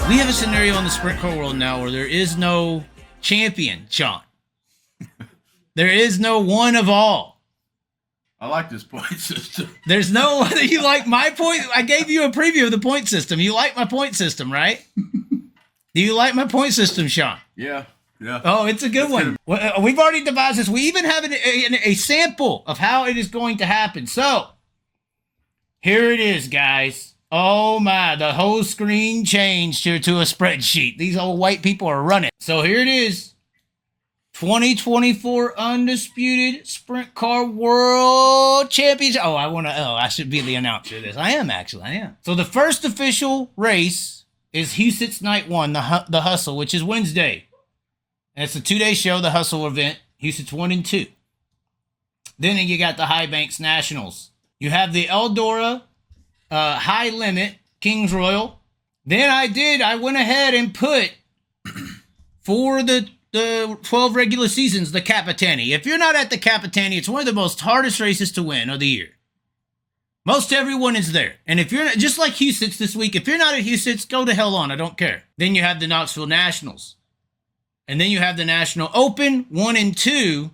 We have a scenario in the sprint car world now where there is no champion, Sean. There is no one of all. I like this point system. There's no whether you like my point. I gave you a preview of the point system. You like my point system, right? Do you like my point system, Sean? Yeah. Yeah. Oh, it's a good one. We've already devised this. We even have a sample of how it is going to happen. So, here it is, guys. Oh my, the whole screen changed here to a spreadsheet. These old white people are running. So here it is. 2024 Undisputed Sprint Car World Championship. I should be the announcer of this. I am. So the first official race is Houston's Night 1, the Hustle, which is Wednesday. And it's a 2-day show, the Hustle event, Houston's 1 and 2. Then you got the High Banks Nationals. You have the Eldora High Limit Kings Royal. Then I went ahead and put for the 12 regular seasons, the Capitani. If you're not at the Capitani, it's one of the most hardest races to win of the year. Most everyone is there. And if you're not, just like Houston's this week, if you're not at Houston's, go to hell on. I don't care. Then you have the Knoxville Nationals. And then you have the National Open 1 and 2.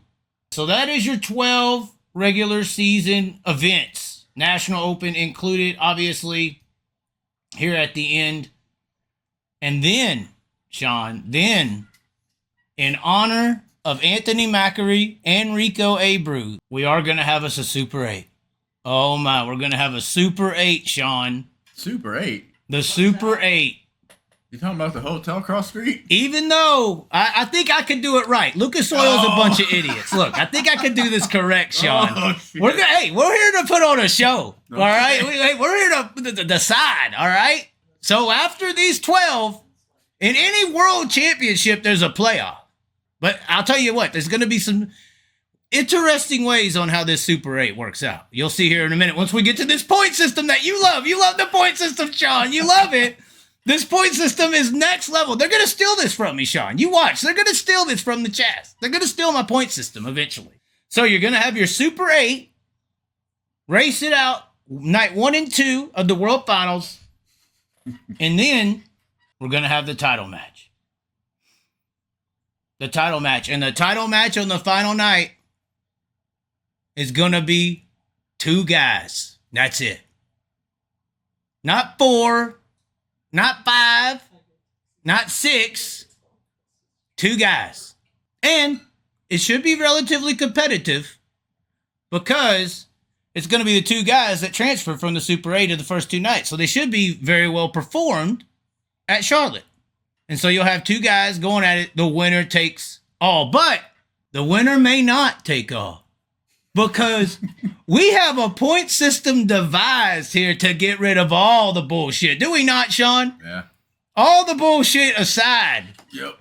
So that is your 12 regular season events. National Open included, obviously, here at the end. And then, Sean, in honor of Anthony Macri and Rico Abreu, we are going to have us a Super 8. Oh, my. We're going to have a Super 8, Sean. Super 8? The Super 8. You talking about the hotel across the street? Even though I think I could do it right. Lucas Oil's a bunch of idiots. Look, I think I could do this correct, Sean. We're here to put on a show. Okay. All right? We're here to decide. All right? So after these 12, in any world championship, there's a playoff. But I'll tell you what, there's going to be some interesting ways on how this Super 8 works out. You'll see here in a minute once we get to this point system that you love. You love the point system, Sean. You love it. This point system is next level. They're going to steal this from me, Sean. You watch. They're going to steal this from the Chaz. They're going to steal my point system eventually. So you're going to have your Super 8, race it out, night 1 and 2 of the World Finals, and then we're going to have the title match. The title match. And the title match on the final night is going to be 2 guys. That's it. Not 4. Not 5, not 6, 2 guys. And it should be relatively competitive because it's going to be the 2 guys that transfer from the Super 8 of the first 2 nights. So they should be very well performed at Charlotte. And so you'll have 2 guys going at it. The winner takes all. But the winner may not take all. Because we have a point system devised here to get rid of all the bullshit. Do we not, Sean? Yeah. All the bullshit aside. Yep.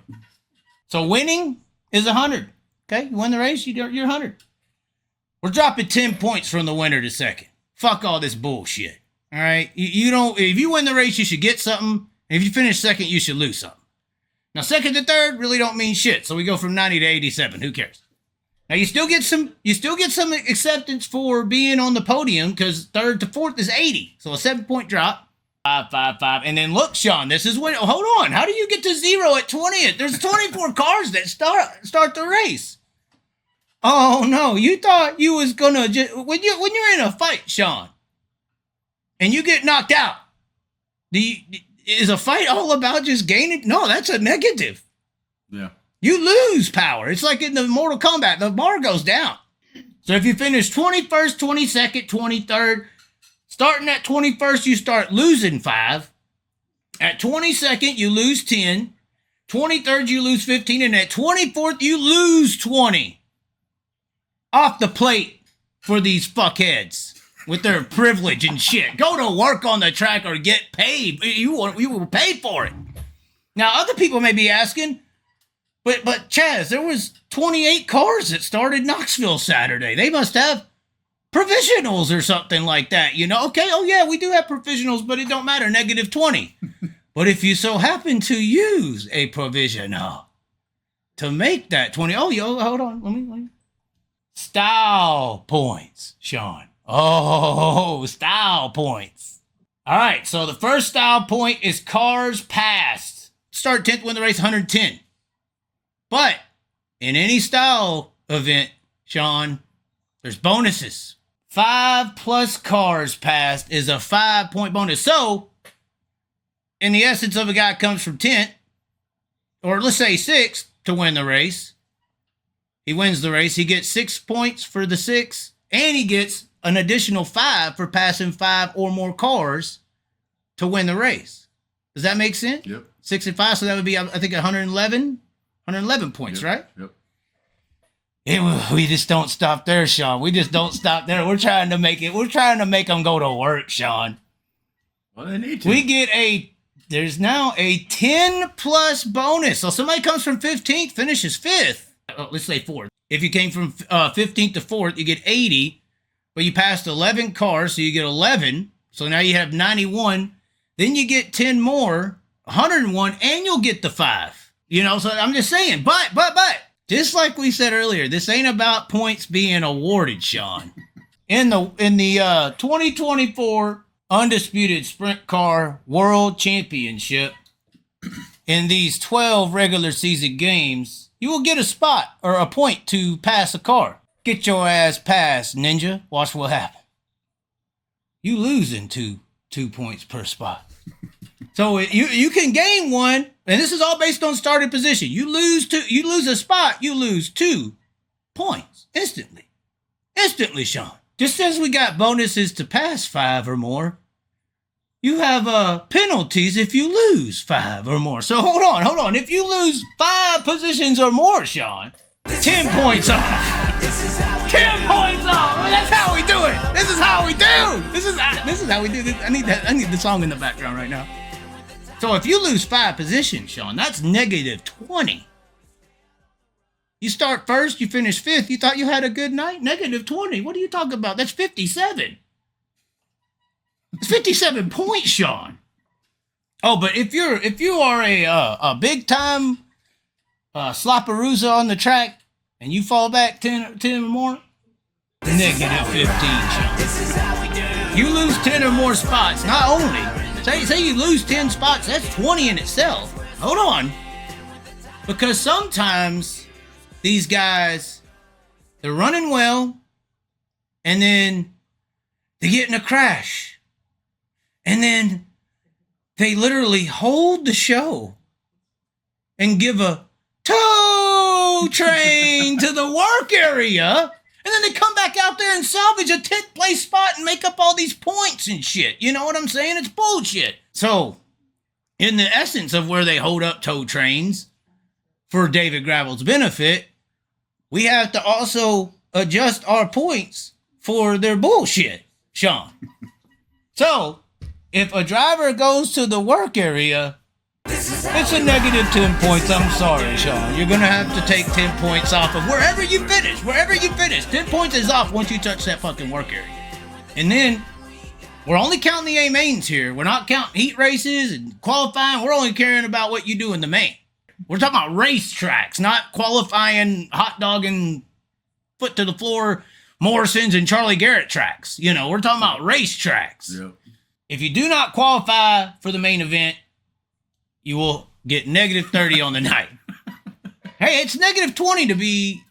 So winning is 100. Okay? You win the race, you're 100. We're dropping 10 points from the winner to second. Fuck all this bullshit. All right? You don't. If you win the race, you should get something. And if you finish second, you should lose something. Now, second to third really don't mean shit. So we go from 90 to 87. Who cares? Now you still get some acceptance for being on the podium because 3rd to 4th is 80. So a 7-point drop. 5, 5, 5. And then look, Sean, this is when hold on. How do you get to 0 at 20th? There's 24 cars that start the race. Oh no, you thought you was gonna just when you're in a fight, Sean, and you get knocked out. Is a fight all about just gaining? No, that's a negative. Yeah. You lose power. It's like in the Mortal Kombat. The bar goes down. So if you finish 21st, 22nd, 23rd, starting at 21st, you start losing 5. At 22nd, you lose 10. 23rd, you lose 15. And at 24th, you lose 20. Off the plate for these fuckheads with their privilege and shit. Go to work on the track or get paid. You will pay for it. Now, other people may be asking, But Chaz, there was 28 cars that started Knoxville Saturday. They must have provisionals or something like that, you know? Okay, oh yeah, we do have provisionals, but it don't matter, -20. But if you so happen to use a provisional to make that 20, hold on, let me. Style points, Sean. Oh, style points. All right, so the first style point is cars passed. Start 10th, win the race, 110. But in any style event, Sean, there's bonuses. 5+ cars passed is a 5-point bonus. So, in the essence of a guy comes from 10th, or let's say 6th to win the race. He wins the race. He gets 6 points for the 6, and he gets an additional 5 for passing 5 or more cars to win the race. Does that make sense? Yep. 6 and 5, so that would be, I think, 111 points, right? Yep. We just don't stop there, Sean. We just don't stop there. We're trying to make them go to work, Sean. Well, they need to. We get there's now a 10+ bonus. So somebody comes from 15th, finishes 5th. Let's say 4th. If you came from 15th to 4th, you get 80, but you passed 11 cars, so you get 11. So now you have 91. Then you get 10 more, 101, and you'll get the 5. You know, so I'm just saying, but, just like we said earlier, this ain't about points being awarded, Sean. In the 2024 Undisputed Sprint Car World Championship, in these 12 regular season games, you will get a spot or a point to pass a car. Get your ass past, ninja. Watch what happens. You losing two points per spot. So you can gain 1, and this is all based on starting position. You lose a spot, you lose 2 points instantly. Instantly, Sean. Just as we got bonuses to pass 5 or more, you have penalties if you lose 5 or more. So hold on. If you lose 5 positions or more, Sean, 10 points off. 10 points off. Well, that's how we do it. This is how we do. This is how we do this. I need the song in the background right now. So if you lose 5 positions, Sean, that's -20. You start first, you finish 5th. You thought you had a good night? -20. What are you talking about? That's 57. It's 57 points, Sean. Oh, but if you are a big time slopperooza on the track and you fall back 10 or more, -15, Sean. You lose 10 or more spots. Not only say you lose 10 spots, that's 20 in itself. Hold on, because sometimes these guys, they're running well, and then they get in a crash. And then they literally hold the show and give a tow train to the work area. And then they come back out there and salvage a 10th place spot and make up all these points and shit. You know what I'm saying? It's bullshit. So, in the essence of where they hold up tow trains for David Gravel's benefit, we have to also adjust our points for their bullshit, Sean. So, if a driver goes to the work area, it's a -10 points. I'm sorry, Sean. You're going to have to take 10 points off of wherever you finish. 10 points is off once you touch that fucking work area. And then, we're only counting the A-mains here. We're not counting heat races and qualifying. We're only caring about what you do in the main. We're talking about race tracks, not qualifying, hot dogging, foot to the floor, Morrison's and Charlie Garrett tracks. You know, we're talking about race tracks. Yep. If you do not qualify for the main event, you will get -30 on the night. Hey, it's -20 to be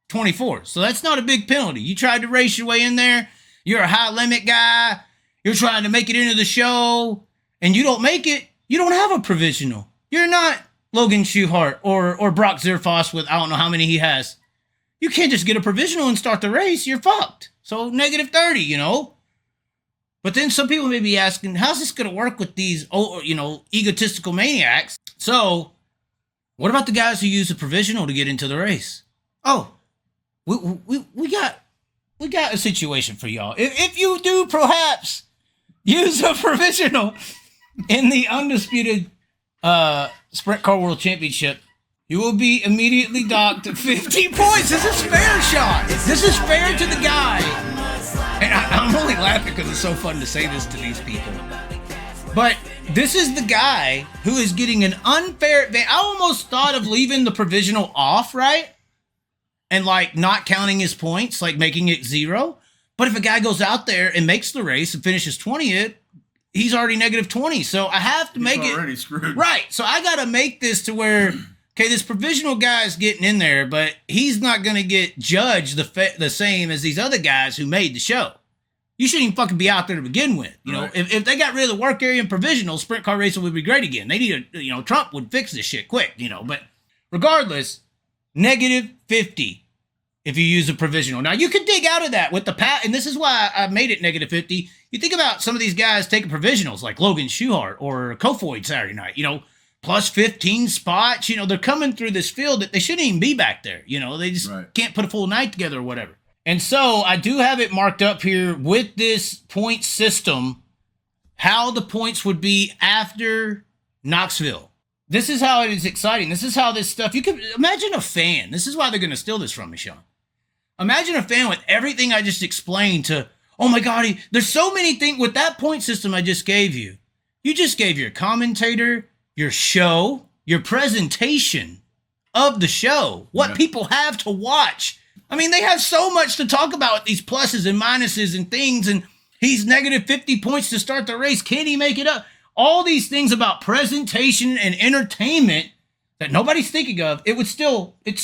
24, so that's not a big penalty. You tried to race your way in there. You're a high limit guy. You're trying to make it into the show, and you don't make it. You don't have a provisional. You're not Logan Schuchart or Brock Zerfoss with I don't know how many he has. You can't just get a provisional and start the race. You're fucked. So -30, you know. But then some people may be asking, how's this going to work with these, egotistical maniacs? So, what about the guys who use a provisional to get into the race? Oh, we got a situation for y'all. If you do perhaps use a provisional in the Undisputed Sprint Car World Championship, you will be immediately docked 50 points. This is fair, Sean. This is fair to the guy. And I'm only laughing because it's so fun to say this to these people. But this is the guy who is getting an unfair... I almost thought of leaving the provisional off, right? And, not counting his points, making it 0. But if a guy goes out there and makes the race and finishes 20th, he's already negative 20. So I have to make it already screwed. Right. So I got to make this to where, okay, this provisional guy's getting in there, but he's not going to get judged the same as these other guys who made the show. You shouldn't even fucking be out there to begin with. You know, if they got rid of the work area and provisional, sprint car racing would be great again. They need Trump would fix this shit quick, but regardless, negative 50 if you use a provisional. Now you could dig out of that with the and this is why I made it negative 50. You think about some of these guys taking provisionals like Logan Schuchart or Kofoid Saturday night, plus 15 spots. They're coming through this field that they shouldn't even be back there. They just can't put a full night together or whatever. And so I do have it marked up here with this point system, how the points would be after Knoxville. This is how it is exciting. This is how this stuff, you could imagine a fan. This is why they're going to steal this from me, Sean. Imagine a fan with everything I just explained to, oh my God, there's so many things with that point system I just gave you. You just gave your commentator, your show, your presentation of the show, what people have to watch. I mean, they have so much to talk about with these pluses and minuses and things, and he's negative 50 points to start the race. Can he make it up? All these things about presentation and entertainment that nobody's thinking of. You would still have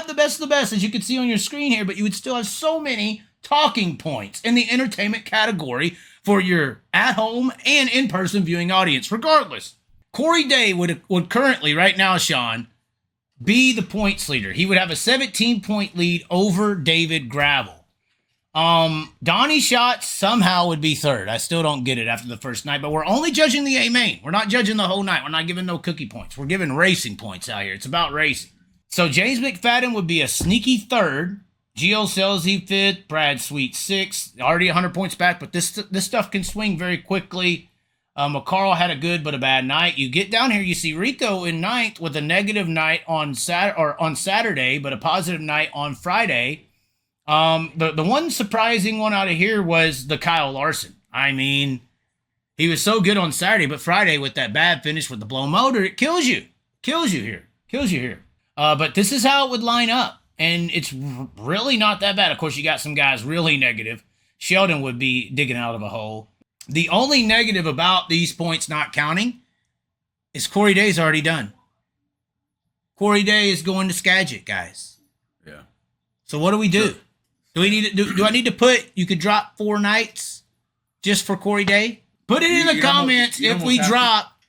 the best of the best, as you can see on your screen here, but you would still have so many talking points in the entertainment category for your at-home and in-person viewing audience, regardless. Corey Day would currently, right now, Sean, be the points leader. He would have a 17-point lead over David Gravel. Donnie Schatz somehow would be third. I still don't get it after the first night, but we're only judging the A main. We're not judging the whole night. We're not giving no cookie points. We're giving racing points out here. It's about racing. So James McFadden would be a sneaky third. Gio Scelzi fifth. Brad Sweet sixth. Already 100 points back, but this stuff can swing very quickly. McCarl had a good but a bad night. You get down here, you see Rico in ninth with a negative night on Saturday, but a positive night on Friday. The one surprising one out of here was the Kyle Larson. I mean, he was so good on Saturday, but Friday with that bad finish with the blown motor, it kills you. Kills you here. But this is how it would line up, and it's really not that bad. Of course, you got some guys really negative. Sheldon would be digging out of a hole. The only negative about these points not counting is Corey Day's already done. Corey Day is going to Skagit, guys. Yeah. So what do we do? Sure. Do I need to put, you could drop 4 nights just for Corey Day? Put it in the comments if we drop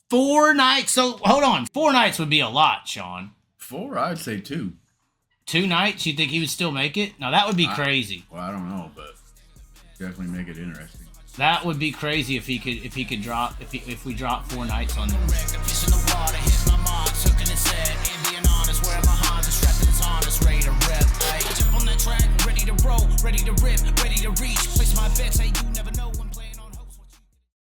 4 nights. So hold on. 4 nights would be a lot, Sean. 4? I'd say 2. 2 nights? You think he would still make it? No, that would be crazy. Well, I don't know, but definitely make it interesting. That would be crazy if we drop 4 nights on them. Ready to rip, ready to reach, place my bets,